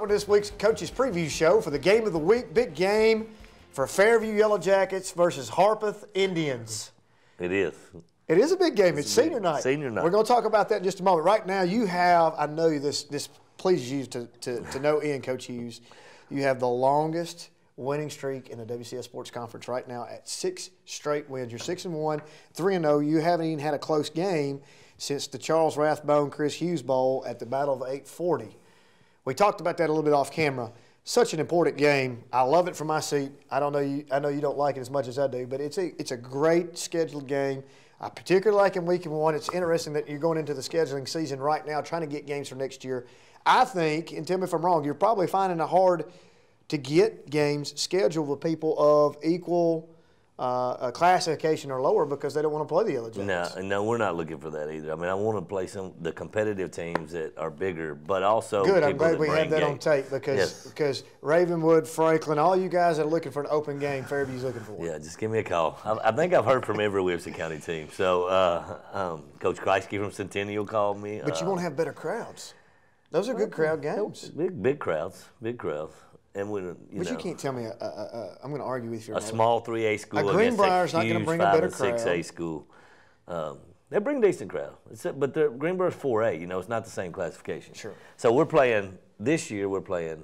with this week's Coaches Preview Show for the game of the week. Big game for Fairview Yellow Jackets versus Harpeth Indians. It is. It is a big game. It's senior night. Senior night. We're going to talk about that in just a moment. Right now, you have, I know this pleases you to know Ian, Coach Hughes, you have the longest winning streak in the WCS Sports Conference right now at 6 straight wins. You're 6-1, 3-0. You haven't even had a close game since the Charles Rathbone Chris Hughes Bowl at the Battle of 840. We talked about that a little bit off camera. Such an important game. I love it from my seat. I know you don't like it as much as I do, but it's a great scheduled game. I particularly like in week one. It's interesting that you're going into the scheduling season right now trying to get games for next year. I think, and tell me if I'm wrong, you're probably finding it hard to get games scheduled with people of equal classification or lower because they don't want to play the Yellow Jackets. No, we're not looking for that either. I mean, I want to play the competitive teams that are bigger, but also good. I'm glad we have that on tape because Ravenwood, Franklin, all you guys that are looking for an open game, Fairview's looking for. Yeah, just give me a call. I think I've heard from every Williamson County team. So Coach Kreisky from Centennial called me. But you want to have better crowds. Those are good crowd games. Big crowds. And you can't tell me. I'm going to argue with you. A small 3A school against Greenbrier's a not huge bring a better 5 and 6A school. They bring a decent crowd. But Greenbrier's 4A. It's not the same classification. Sure. So we're playing this year. We're playing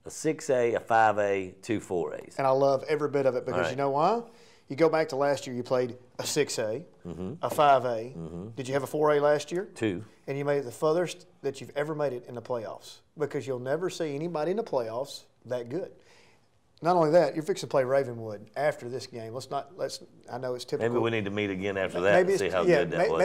a 6A, a 5A, 2 4As. And I love every bit of it because you know why? You go back to last year. You played a 6A, a 5A. Did you have a 4A last year? 2. And you made it the furthest that you've ever made it in the playoffs because you'll never see anybody in the playoffs that good. Not only that, you're fixing to play Ravenwood after this game. I know it's typical. Maybe we need to meet again after that and see how good that was.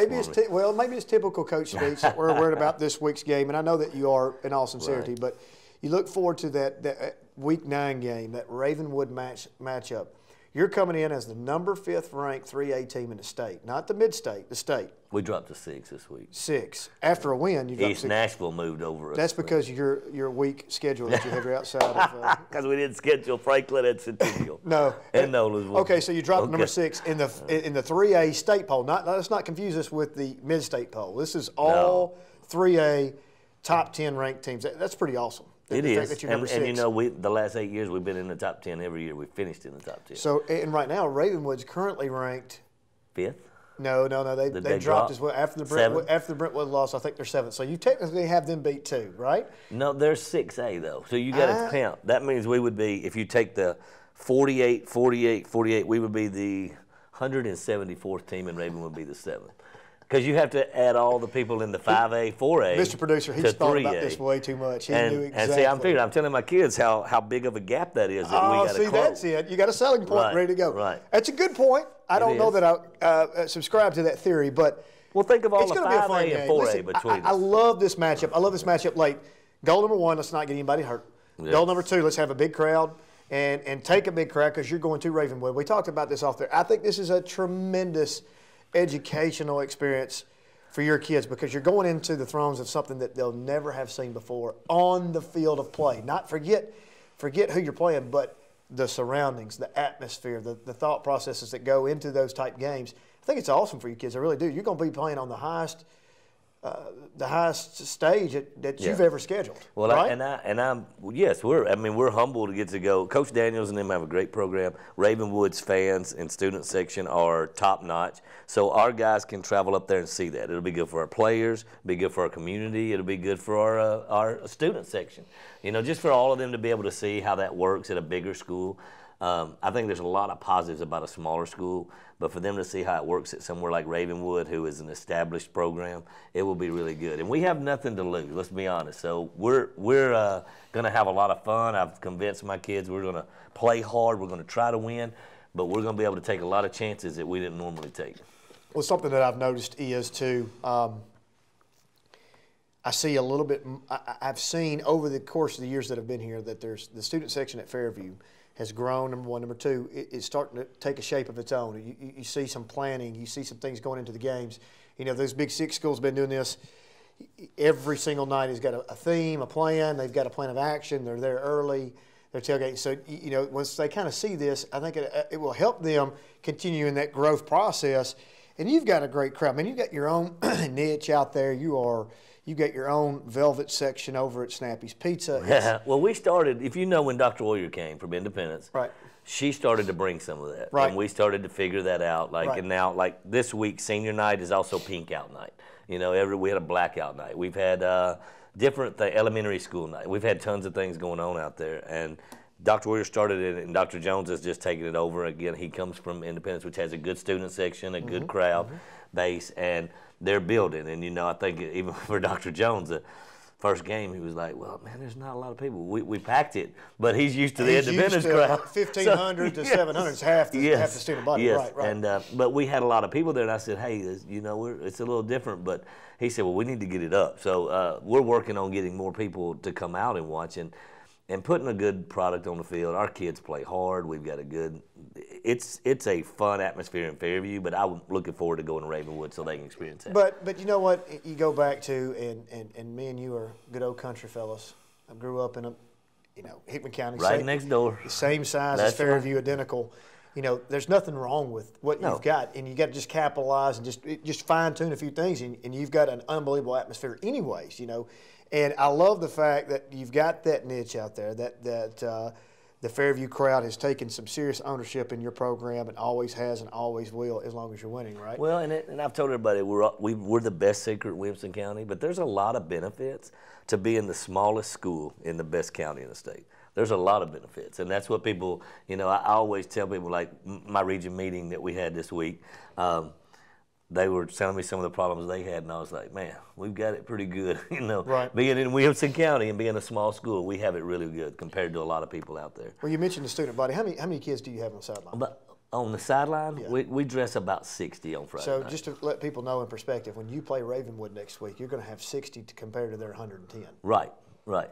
Maybe it's typical coach speech that we're worried about this week's game, and I know that you are in all sincerity, but you look forward to that week 9 game, that Ravenwood matchup. You're coming in as the number 5th ranked 3A team in the state, not the mid-state, the state. We dropped to 6 this week. 6. After a win, you dropped East 6. Nashville moved over. That's because your weak schedule that you have outside of. Because we didn't schedule Franklin and Centennial. No. And Nola's. Okay, so you dropped number 6 in the 3A state poll. Let's not confuse this with the mid-state poll. This is all 3A top 10 ranked teams. That's pretty awesome. It is, that you're number 6. And the last 8 years we've been in the top 10 every year. We finished in the top 10. So, and right now Ravenwood's currently ranked 5th. No. They dropped as well after the Brentwood loss. I think they're 7th. So you technically have them beat too, right? No, they're 6A though. So you got to count. That means we would be, if you take the 48, we would be the 174th team, and Raven would be the 7th. Because you have to add all the people in the 5A, 4A. Mr. Producer, he's thought about this way too much. He knew exactly. And see, I'm telling my kids how big of a gap that is that we got to close. That's it. You got a selling point ready to go. Right. That's a good point. I don't know that I subscribe to that theory, but well, think of all the 5A and 4A Listen, between us. I love this matchup. I love this matchup late. Goal number 1, let's not get anybody hurt. Yes. Goal number 2, let's have a big crowd and take a big crowd because you're going to Ravenwood. We talked about this off there. I think this is a tremendous educational experience for your kids because you're going into the throes of something that they'll never have seen before on the field of play. Not forget who you're playing, but the surroundings, the atmosphere, the thought processes that go into those type games. I think it's awesome for you kids. I really do. You're going to be playing on the highest stage that you've ever scheduled. Well, right? We're humble to get to go. Coach Daniels and them have a great program. Ravenwood's fans and student section are top notch. So our guys can travel up there and see that. It'll be good for our players, be good for our community, it'll be good for our student section. Just for all of them to be able to see how that works at a bigger school. I think there's a lot of positives about a smaller school, but for them to see how it works at somewhere like Ravenwood, who is an established program, it will be really good. And we have nothing to lose, let's be honest. So we're going to have a lot of fun. I've convinced my kids we're going to play hard, we're going to try to win, but we're going to be able to take a lot of chances that we didn't normally take. Well, something that I've noticed is, too, I see a little bit – I've seen over the course of the years that I've been here that there's the student section at Fairview has grown, number 1. Number 2, it's starting to take a shape of its own. You see some planning. You see some things going into the games. Those Big 6 schools have been doing this. Every single night has got a theme, a plan. They've got a plan of action. They're there early. They're tailgating. So, once they kind of see this, I think it will help them continue in that growth process. And you've got a great crowd. I mean, you've got your own niche out there. You You got your own velvet section over at Snappy's Pizza. Yeah. Well, we started, if you know when Dr. Oyer came from Independence, Right. she started to bring some of that. Right. And we started to figure that out. Like, Right. and now, like this week, senior night is also pink out night. You know, we had a blackout night. We've had different elementary school night. We've had tons of things going on out there. And Dr. Oyer started it, and Dr. Jones has just taken it over. Again, he comes from Independence, which has a good student section, a good crowd base, and they're building. And, you know, I think even for Dr. Jones, the first game, he was like, well, man, there's not a lot of people. We packed it, but he's used to the Independence crowd. 1,500 to 700 is half the student body. Yes. Right. And, but we had a lot of people there, and I said, hey, you know, it's a little different. But he said, well, we need to get it up. So we're working on getting more people to come out and watch. And putting a good product on the field. Our kids play hard. We've got a good. It's a fun atmosphere in Fairview, but I'm looking forward to going to Ravenwood so they can experience that. But you know what? You go back to and me and you are good old country fellas. I grew up in Hickman County, right next door, the same size as Fairview, identical. You know, there's nothing wrong with what you've got, and you got to just capitalize and just fine tune a few things, and you've got an unbelievable atmosphere, anyways. You know. And I love the fact that you've got that niche out there, that the Fairview crowd has taken some serious ownership in your program and always has and always will as long as you're winning, right? Well, and I've told everybody we're the best secret in Williamson County, but there's a lot of benefits to being the smallest school in the best county in the state. There's a lot of benefits, and that's what people, you know, I always tell people, like my region meeting that we had this week, they were telling me some of the problems they had, and I was like, man, we've got it pretty good. You know, right. Being in Williamson County and being a small school, we have it really good compared to a lot of people out there. Well, you mentioned the student body. How many kids do you have on the sideline? But on the sideline, we dress about 60 on Friday So night. just to let people know in perspective, when you play Ravenwood next week, you're going to have 60 compared to their 110. Right.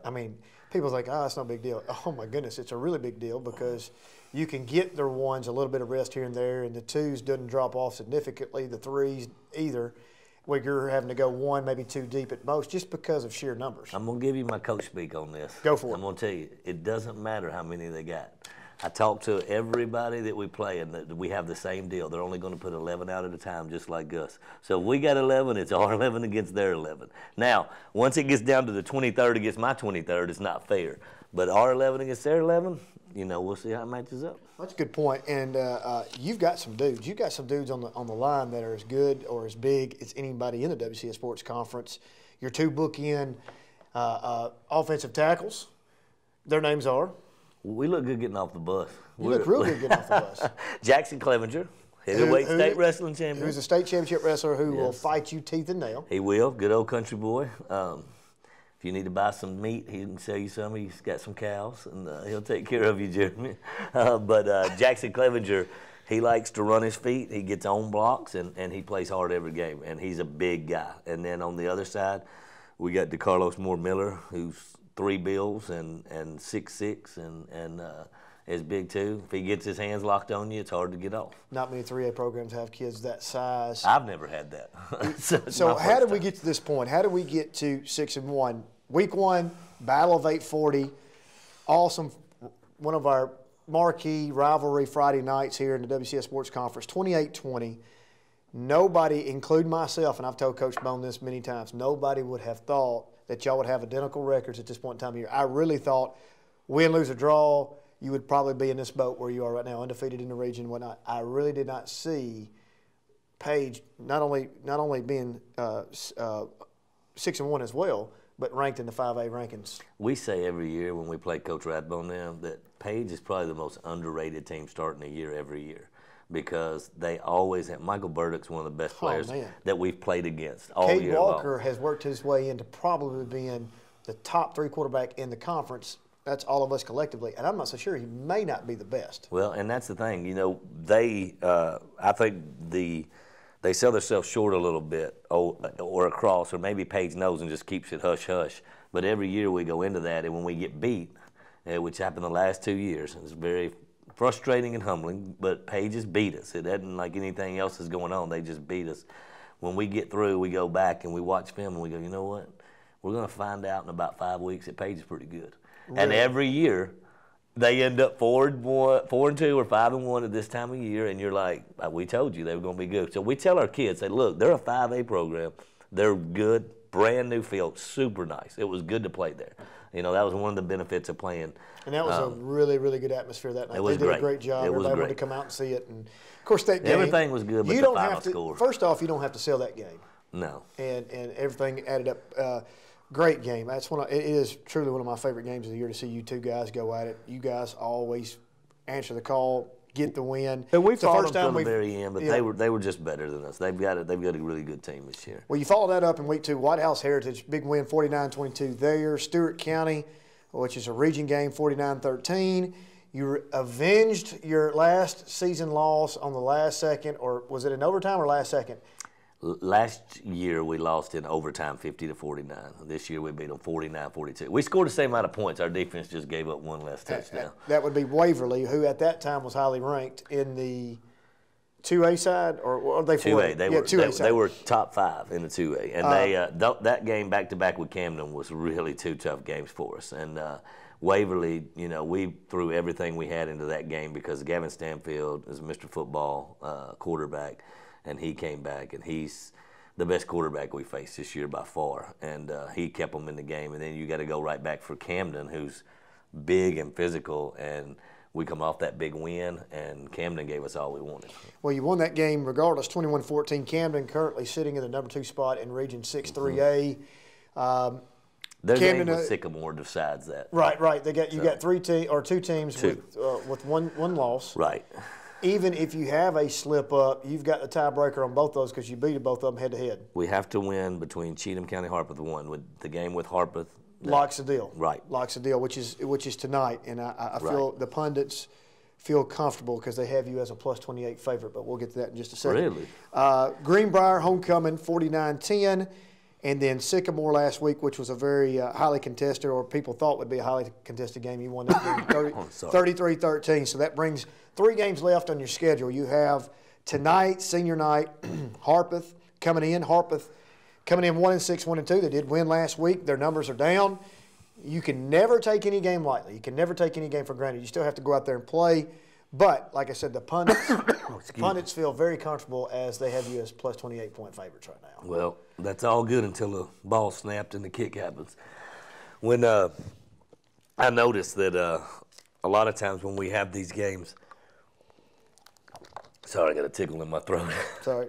I mean, people think, oh, it's no big deal. Oh, my goodness, it's a really big deal because you can get their ones a little bit of rest here and there, and the twos doesn't drop off significantly, the threes either, where you're having to go one, maybe two deep at most, just because of sheer numbers. I'm going to give you my coach speak on this. Go for it. I'm going to tell you, it doesn't matter how many they got. I talk to everybody that we play, and we have the same deal. They're only going to put 11 out at a time, just like us. So if we got 11, it's our 11 against their 11. Now, once it gets down to the 23rd against my 23rd, it's not fair. But our 11 against their 11, you know, we'll see how it matches up. That's a good point. And you've got some dudes. You've got some dudes on the line that are as good or as big as anybody in the WCS Sports Conference. Your two bookend offensive tackles, their names are? We look good getting off the bus. You look real good getting off the bus. Jackson Clevenger, heavyweight state wrestling champion. Who's a state championship wrestler who will fight you teeth and nail. He will. Good old country boy. If you need to buy some meat, he can sell you some. He's got some cows, and he'll take care of you, Jeremy. But Jackson Clevenger, he likes to run his feet. He gets on blocks, and he plays hard every game, and he's a big guy. And then on the other side, we got DeCarlos Moore Miller, who's 3 bills and 6'6", and is big too. If he gets his hands locked on you, it's hard to get off. Not many 3A programs have kids that size. I've never had that. So how did we get to this point? How did we get to 6-1? Week 1, Battle of 840, awesome. One of our marquee rivalry Friday nights here in the WCS Sports Conference, 28-20. Nobody, including myself, and I've told Coach Bone this many times, nobody would have thought that y'all would have identical records at this point in time of year. I really thought win, lose, or draw, you would probably be in this boat where you are right now, undefeated in the region and whatnot. I really did not see Page not only being 6-1 as well, but ranked in the 5A rankings. We say every year when we play Coach Radbone now that Page is probably the most underrated team starting the year every year, because they always have. Michael Burdick's one of the best players that we've played against all Cade year Walker long. has worked his way into probably being the top 3 quarterback in the conference. That's all of us collectively, and I'm not so sure he may not be the best. Well, and that's the thing. You know, I think they sell themselves short a little bit, or across, or maybe Page knows and just keeps it hush-hush. But every year we go into that, and when we get beat, which happened the last 2 years, it's very frustrating and humbling, but Page has beat us. It isn't like anything else is going on. They just beat us. When we get through, we go back and we watch film, and we go, you know what? We're going to find out in about 5 weeks that Page is pretty good. Really? And every year, they end up 4-2 or 5-1 at this time of year, and you're like, we told you they were going to be good. So we tell our kids, say, look, they're a 5A program. They're good, brand new field, super nice. It was good to play there. You know, that was one of the benefits of playing. And that was a really, really good atmosphere that night. It was They did great. a great job. It was Everybody great. wanted to come out and see it. And of course, that game, everything was good, but you the don't final have to, score. First off, you don't have to sell that game. No. And everything added up. Great game. That's it is truly one of my favorite games of the year to see you two guys go at it. You guys always answer the call, get the win. And we it's the fought first them time till the we very end, but they were just better than us. They've got a really good team this year. Well, you followed that up in week 2. White House Heritage, big win, 49-22 there. Stewart County, which is a region game, 49-13. You avenged your last season loss on the last second, or was it in overtime or last second? Last year we lost in overtime 50-49. This year we beat them 49-42. We scored the same amount of points. Our defense just gave up one less touchdown. That would be Waverly, who at that time was highly ranked in the 2A side, or they 2A. They were top 5 in the 2A, and that game back to back with Camden was really 2 tough games for us. And Waverly, you know, we threw everything we had into that game because Gavin Stanfield is Mr. Football quarterback. And he came back, and he's the best quarterback we faced this year by far. And he kept them in the game. And then you got to go right back for Camden, who's big and physical. And we come off that big win, and Camden gave us all we wanted. Well, you won that game regardless, 21-14. Camden currently sitting in the number 2 spot in Region 6 3A. Their Camden, game with Sycamore decides that. Right. You got 2 teams with one loss. Right. Even if you have a slip up, you've got the tiebreaker on both those because you beat both of them head to head. We have to win between Cheatham County Harpeth won. With the game with Harpeth, locks the deal. Right. Locks the deal, which is tonight. And I feel the feel comfortable because they have you as a plus 28 favorite, but we'll get to that in just a second. Really? Greenbrier homecoming 49-10. And then Sycamore last week, which was a very highly contested, or people thought would be a highly contested game. You won that game 33-13. So that brings 3 games left on your schedule. You have tonight, senior night, Harpeth coming in. Harpeth coming in 1-6, 1-2. They did win last week. Their numbers are down. You can never take any game lightly. You can never take any game for granted. You still have to go out there and play. But, like I said, the pundits feel very comfortable as they have you as plus 28-point favorites right now. Well, that's all good until the ball snapped and the kick happens. When I noticed that a lot of times when we have these games, sorry, I got a tickle in my throat. Sorry.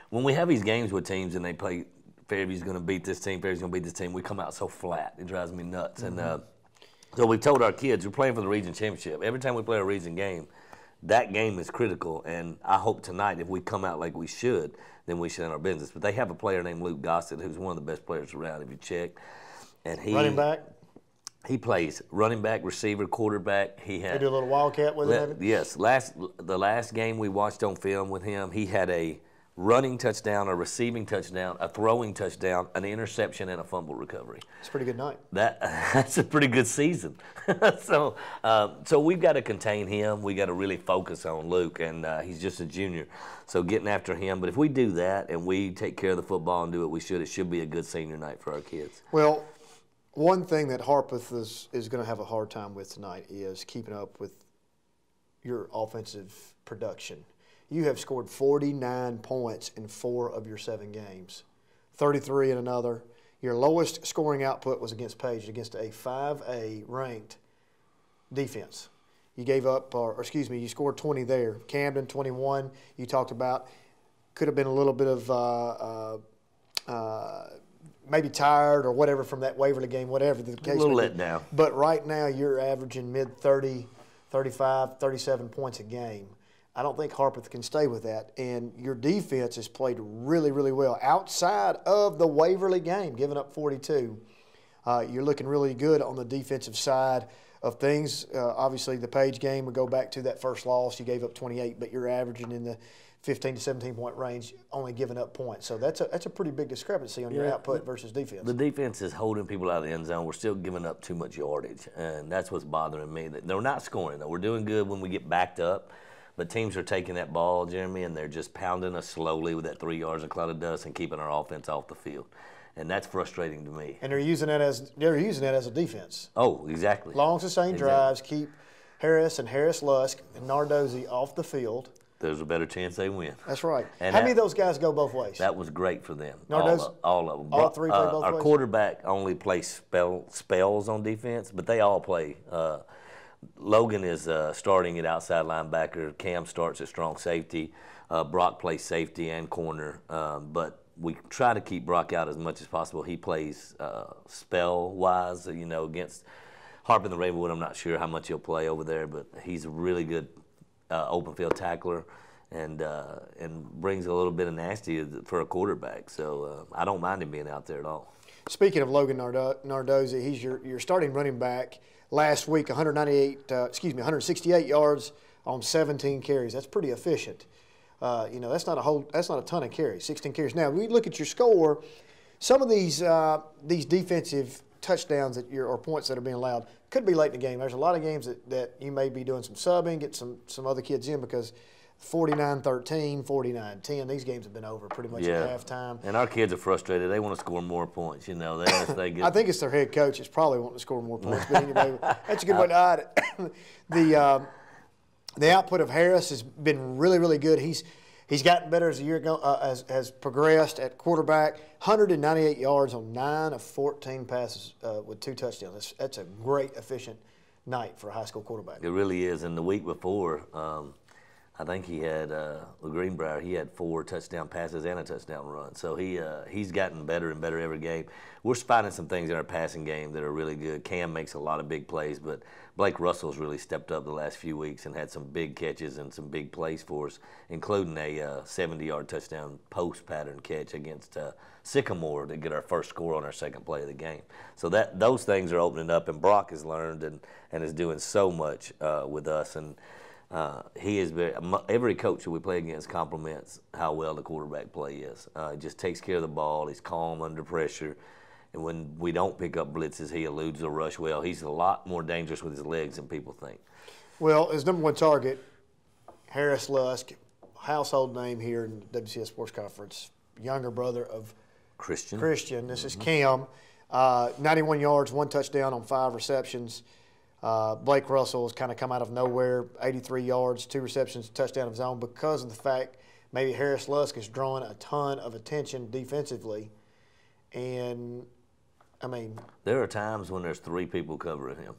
When we have these games with teams and they play, Fairview's going to beat this team, Fairview's going to beat this team, we come out so flat. It drives me nuts. Mm-hmm. And so we told our kids, we're playing for the region championship. Every time we play a region game, that game is critical. And I hope tonight, if we come out like we should, then we should end our business. But they have a player named Luke Gossett, who's one of the best players around, if you check. And running back? He plays running back, receiver, quarterback. They do a little wildcat with him? Yes. The last game we watched on film with him, he had a running touchdown, a receiving touchdown, a throwing touchdown, an interception, and a fumble recovery. It's a pretty good night. That's a pretty good season. So we've got to contain him. We got to really focus on Luke, and he's just a junior. So getting after him. But if we do that and we take care of the football and do what we should, it should be a good senior night for our kids. Well, one thing that Harpeth is going to have a hard time with tonight is keeping up with your offensive production. You have scored 49 points in 4 of your 7 games, 33 in another. Your lowest scoring output was against Page, against a 5A ranked defense. You gave up, you scored 20 there. Camden, 21, you talked about. Could have been a little bit of maybe tired or whatever from that Waverly game, whatever the case may be. A little let down. But right now you're averaging mid-30, 35, 37 points a game. I don't think Harpeth can stay with that. And your defense has played really, really well. Outside of the Waverly game, giving up 42, you're looking really good on the defensive side of things. Obviously, the Page game would go back to that first loss. You gave up 28, but you're averaging in the 15 to 17-point range, only giving up points. So that's a pretty big discrepancy on your output versus defense. The defense is holding people out of the end zone. We're still giving up too much yardage, and that's what's bothering me. They're not scoring, though. We're doing good when we get backed up. But teams are taking that ball, Jeremy, and they're just pounding us slowly with that 3 yards of cloud of dust and keeping our offense off the field. And that's frustrating to me. And they're using that as a defense. Oh, exactly. Long sustained drives, keep Harris and Harris Lusk and Nardozzi off the field. there's a better chance they win. That's right. And how many of those guys go both ways? That was great for them. Nardoz, all of them. All three play both our ways? quarterback only plays spells on defense, but they all play. Logan is starting at outside linebacker. Cam starts at strong safety. Brock plays safety and corner. But we try to keep Brock out as much as possible. He plays spell-wise, against Harpeth and Ravenwood. I'm not sure how much he'll play over there, but he's a really good open field tackler and brings a little bit of nasty for a quarterback. So I don't mind him being out there at all. Speaking of Logan Nardozzi, he's your starting running back. Last week, 168 yards on 17 carries. That's pretty efficient. That's not a ton of carries. 16 carries. Now, we look at your score. Some of these defensive touchdowns or points that are being allowed could be late in the game. There's a lot of games that you may be doing some subbing, get some other kids in because 49-13, 49-10. These games have been over pretty much at halftime. And our kids are frustrated. They want to score more points. They get. I think it's their head coach is probably wanting to score more points. But anyway, that's a good way to hide it. The output of Harris has been really, really good. He's gotten better as the year has progressed at quarterback. 198 yards on 9 of 14 passes with 2 touchdowns. That's a great, efficient night for a high school quarterback. It really is. And the week before, I think he had Greenbrier. He had 4 touchdown passes and a touchdown run. So he's gotten better and better every game. We're finding some things in our passing game that are really good. Cam makes a lot of big plays, but Blake Russell's really stepped up the last few weeks and had some big catches and some big plays for us, including a 70-yard touchdown post pattern catch against Sycamore to get our first score on our second play of the game. So those things are opening up, and Brock has learned and is doing so much with us. And he is every coach that we play against compliments how well the quarterback play is. He just takes care of the ball. He's calm under pressure. And when we don't pick up blitzes, he eludes the rush well. He's a lot more dangerous with his legs than people think. Well, his number one target, Harris Lusk, household name here in the WCS Sports Conference, younger brother of Christian. This is Cam. 91 yards, 1 touchdown on 5 receptions. Blake Russell has kind of come out of nowhere, 83 yards, 2 receptions, touchdown of his own because of the fact maybe Harris Lusk is drawing a ton of attention defensively. And, there are times when there's 3 people covering him.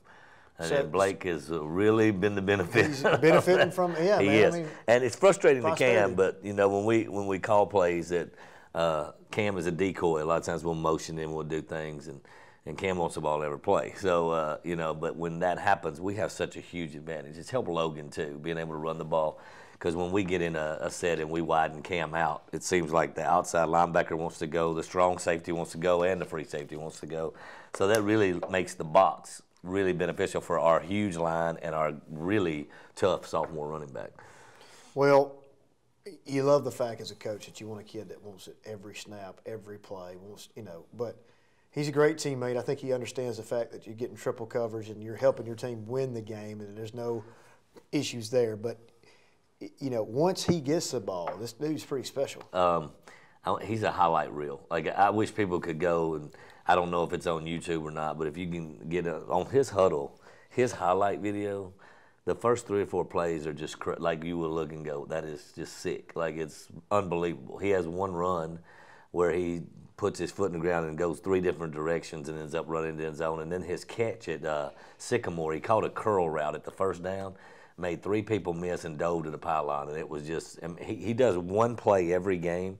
And Blake has really been the benefit. He's benefiting from, he is. And it's frustrating to Cam, but, when we call plays that Cam is a decoy, a lot of times we'll motion him, we'll do things, and Cam wants the ball to ever play. So, but when that happens, we have such a huge advantage. It's helped Logan, too, being able to run the ball. Because when we get in a set and we widen Cam out, it seems like the outside linebacker wants to go, the strong safety wants to go, and the free safety wants to go. So that really makes the box really beneficial for our huge line and our really tough sophomore running back. Well, you love the fact as a coach that you want a kid that wants it every snap, every play, but he's a great teammate. I think he understands the fact that you're getting triple coverage and you're helping your team win the game, and there's no issues there. But, once he gets the ball, this dude's pretty special. He's a highlight reel. Like, I wish people could go, and I don't know if it's on YouTube or not, but if you can get on his huddle, his highlight video, the first 3 or 4 plays are just like you will look and go, that is just sick. Like, it's unbelievable. He has one run where he puts his foot in the ground and goes 3 different directions and ends up running the end zone. And then his catch at Sycamore, he caught a curl route at the first down, made 3 people miss and dove to the pylon. And it was just, he does one play every game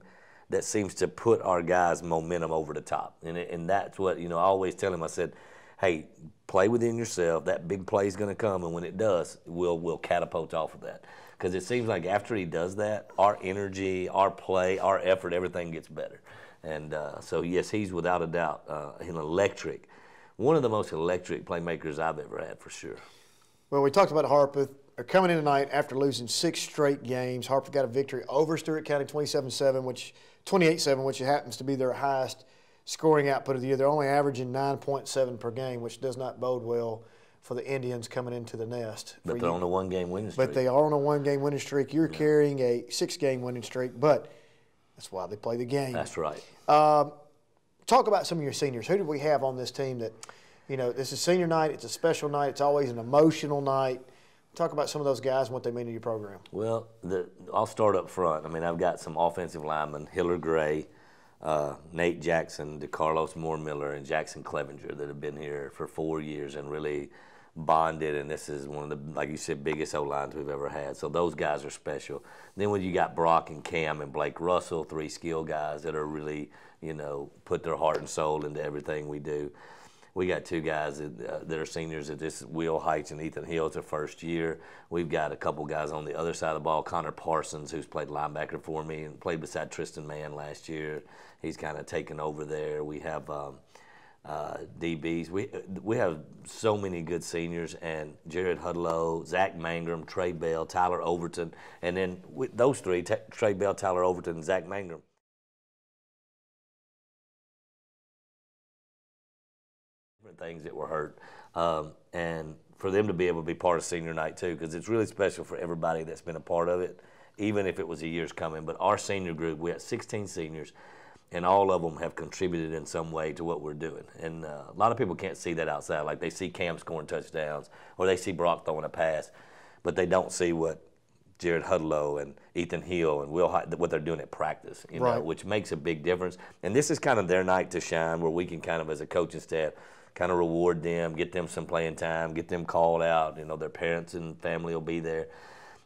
that seems to put our guys' momentum over the top. And that's what, I always tell him, I said, hey, play within yourself. That big play is going to come, and when it does, we'll catapult off of that. Because it seems like after he does that, our energy, our play, our effort, everything gets better. And so, yes, he's without a doubt one of the most electric playmakers I've ever had, for sure. Well, we talked about Harpeth. They're coming in tonight after losing 6 straight games. Harpeth got a victory over Stewart County 28-7, which happens to be their highest scoring output of the year. They're only averaging 9.7 per game, which does not bode well for the Indians coming into the nest. But they're on a 1-game winning streak. But they are on a 1-game winning streak. You're carrying a 6-game winning streak, but that's why they play the game. That's right. Talk about some of your seniors. Who do we have on this team that, this is senior night. It's a special night. It's always an emotional night. Talk about some of those guys and what they mean to your program. Well, I'll start up front. I mean, I've got some offensive linemen, Hiller Gray, Nate Jackson, DeCarlos Moore-Miller, and Jackson Clevenger that have been here for 4 years and really bonded, and this is one of the, like you said, biggest O-lines we've ever had. So those guys are special. Then when you got Brock and Cam and Blake Russell, 3 skill guys that are really, put their heart and soul into everything we do. We got 2 guys that are seniors at this, Will Heights and Ethan Hill. It's their first year. We've got a couple guys on the other side of the ball. Connor Parsons, who's played linebacker for me and played beside Tristan Mann last year. He's kind of taken over there. We have DBs. We have so many good seniors, and Jared Hudlow, Zach Mangrum, Trey Bell, Tyler Overton, and then those 3, Trey Bell, Tyler Overton, and Zach Mangrum. Things that were hurt, and for them to be able to be part of senior night too, because it's really special for everybody that's been a part of it, even if it was a year's coming. But our senior group, we had 16 seniors, and all of them have contributed in some way to what we're doing. And a lot of people can't see that outside. Like they see Cam scoring touchdowns, or they see Brock throwing a pass, but they don't see what Jared Hudlow and Ethan Hill and Will Height, what they're doing at practice, which makes a big difference. And this is kind of their night to shine, where we can kind of, as a coaching staff, kind of reward them, get them some playing time, get them called out. Their parents and family will be there.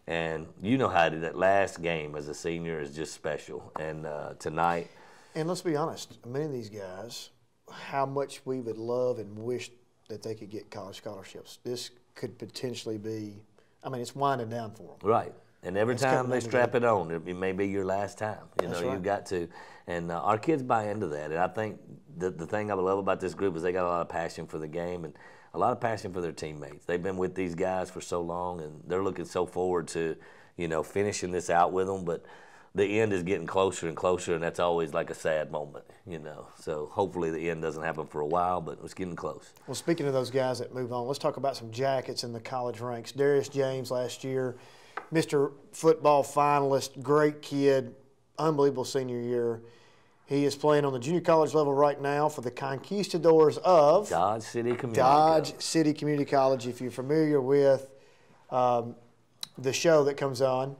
And how that last game as a senior is just special. And tonight. And let's be honest, many of these guys, how much we would love and wish that they could get college scholarships. This could potentially be, it's winding down for them. Right. And every time they strap it on, it may be your last time. You've got to. And our kids buy into that. And I think the thing I love about this group is they got a lot of passion for the game and a lot of passion for their teammates. They've been with these guys for so long, and they're looking so forward to, finishing this out with them. But the end is getting closer and closer, and that's always like a sad moment, So hopefully the end doesn't happen for a while, but it's getting close. Well, speaking of those guys that move on, let's talk about some Jackets in the college ranks. Darius James last year, Mr. Football finalist, great kid, unbelievable senior year. He is playing on the junior college level right now for the Conquistadors of Dodge City Community College. If you're familiar with the show that comes on,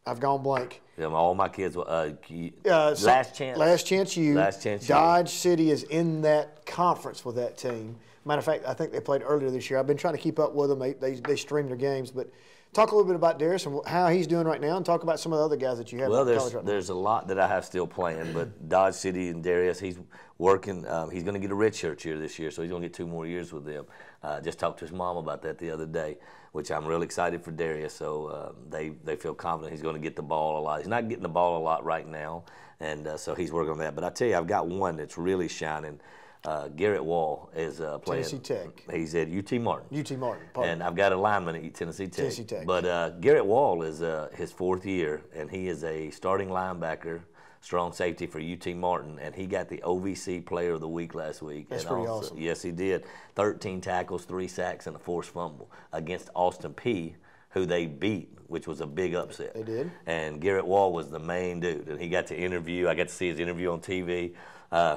I've gone blank. Yeah, all my kids were Last Chance. Last Chance U. Last Chance U. Dodge City is in that conference with that team. Matter of fact, I think they played earlier this year. I've been trying to keep up with them. They stream their games, but talk a little bit about Darius and how he's doing right now, and talk about some of the other guys that you have in college right now. There's a lot that I have still playing, but Dodge City and Darius, he's working. He's going to get a redshirt year this year, so he's going to get 2 more years with them. Just talked to his mom about that the other day, which I'm really excited for Darius. So they feel confident he's going to get the ball a lot. He's not getting the ball a lot right now, and so he's working on that. But I tell you, I've got one that's really shining. Garrett Wall is playing. Tennessee Tech. He's at UT Martin. UT Martin. And I've got a lineman at Tennessee Tech. Tennessee Tech. But Garrett Wall is his 4th year, and he is a starting linebacker, strong safety for UT Martin, and he got the OVC Player of the Week last week. That's pretty awesome. Yes, he did. 13 tackles, 3 sacks, and a forced fumble against Austin Peay, who they beat, which was a big upset. They did. And Garrett Wall was the main dude, and he got to interview. I got to see his interview on TV.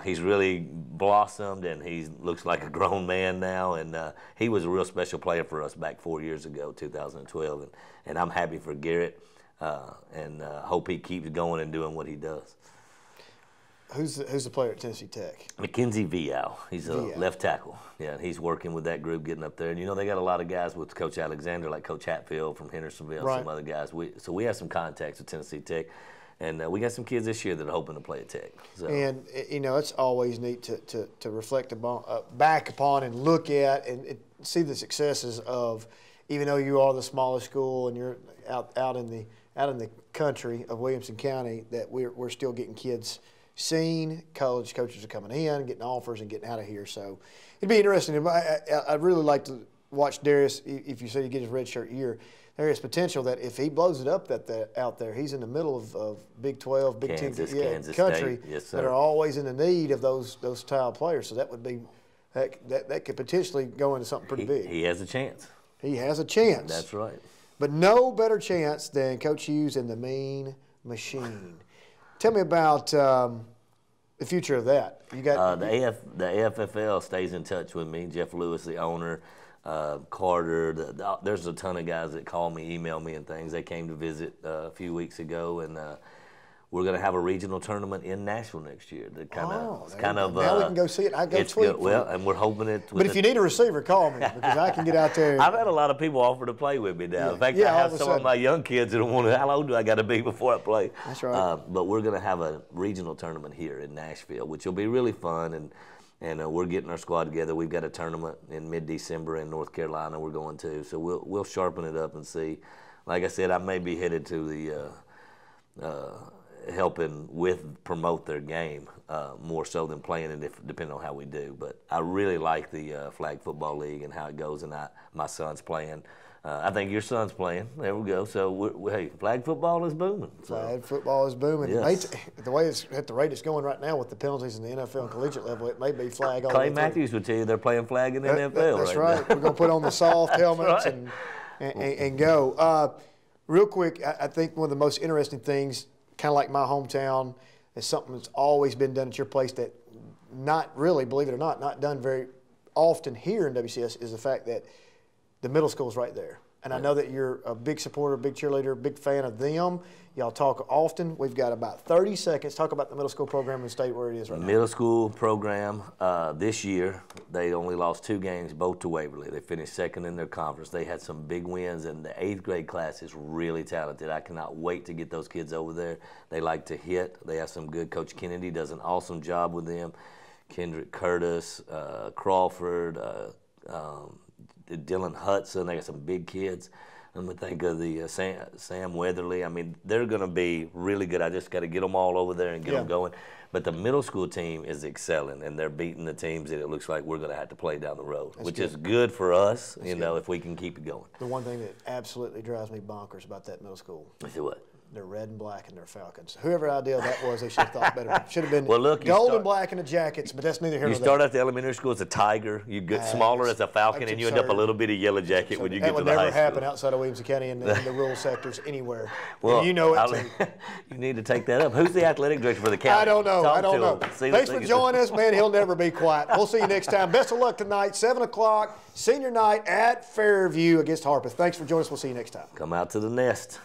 He's really blossomed, and he looks like a grown man now. And he was a real special player for us back 4 years ago, 2012. And I'm happy for Garrett, and hope he keeps going and doing what he does. Who's the player at Tennessee Tech? Mackenzie Vial. He's a left tackle. Yeah, he's working with that group, getting up there. And they got a lot of guys with Coach Alexander, like Coach Hatfield from Hendersonville, some other guys. So we have some contacts with Tennessee Tech. And we got some kids this year that are hoping to play at Tech. So. And, it's always neat to reflect back upon and look at and see the successes of, even though you are the smallest school and you're out in the country of Williamson County, that we're still getting kids seen. College coaches are coming in, getting offers, and getting out of here. So it'd be interesting. I'd really like to watch Darius, if you say you get his redshirt year. There is potential that if he blows it up out there, he's in the middle of Big 12, Big Kansas, 10 Kansas country State. Yes, sir. that are always in the need of those style players. So that would be that could potentially go into something pretty big. He has a chance. He has a chance. That's right. But no better chance than Coach Hughes and the Mean Machine. Tell me about the future of that. You got the AFFL stays in touch with me. Jeff Lewis, the owner. Carter. There's a ton of guys that call me, email me, and things. They came to visit a few weeks ago, and we're going to have a regional tournament in Nashville next year. Now we can go see it. I go tweet. Well, and we're hoping it. But if you need a receiver, call me because I can get out there. I've had a lot of people offer to play with me now. Yeah. In fact, I have some of my young kids that want to. How old do I got to be before I play? That's right. But we're going to have a regional tournament here in Nashville, which will be really fun, and we're getting our squad together. We've got a tournament in mid-December in North Carolina we're going to, so we'll sharpen it up and see. Like I said, I may be headed to the helping promote their game more so than playing it, depending on how we do. But I really like the Flag Football League and how it goes, and my son's playing. I think your son's playing. There we go. So, hey, flag football is booming. So. Flag football is booming. Yes. The way at the rate it's going right now with the penalties in the NFL and collegiate level, it may be flag all the way Clay through. Matthews would tell you they're playing flag in the NFL That's right right. now. We're going to put on the soft helmets right. and go. Real quick, I think one of the most interesting things, kind of like my hometown, is something that's always been done at your place that not really, believe it or not done very often here in WCS, is the fact that the middle school's right there. And I know that you're a big supporter, big cheerleader, big fan of them. Y'all talk often. We've got about 30 seconds. Talk about the middle school program and state where it is right now. Middle school program this year, they only lost 2 games, both to Waverly. They finished second in their conference. They had some big wins, and the 8th grade class is really talented. I cannot wait to get those kids over there. They like to hit. They have some good. Coach Kennedy does an awesome job with them. Kendrick Curtis, Crawford, Dylan Hudson. They got some big kids. I'm going to think of the Sam Weatherly. I mean, they're going to be really good. I just got to get them all over there and get them going. But the middle school team is excelling, and they're beating the teams that it looks like we're going to have to play down the road, which is good for us, if we can keep it going. The one thing that absolutely drives me bonkers about that middle school. See what? They're red and black and they're Falcons. Whoever idea that was, they should have thought better. Should have been gold and black in the jackets, but that's neither here nor there. You start at the elementary school as a tiger, you get smaller as a falcon, and you end up a little bitty yellow jacket when you get to the high school. That would never happen outside of Williamson County in the rural sectors anywhere. Well, and you know it too. You need to take that up. Who's the athletic director for the county? I don't know. Talk I don't know. Thanks for joining us, man. He'll never be quiet. We'll see you next time. Best of luck tonight, 7 o'clock, senior night at Fairview against Harpeth. Thanks for joining us. We'll see you next time. Come out to the nest.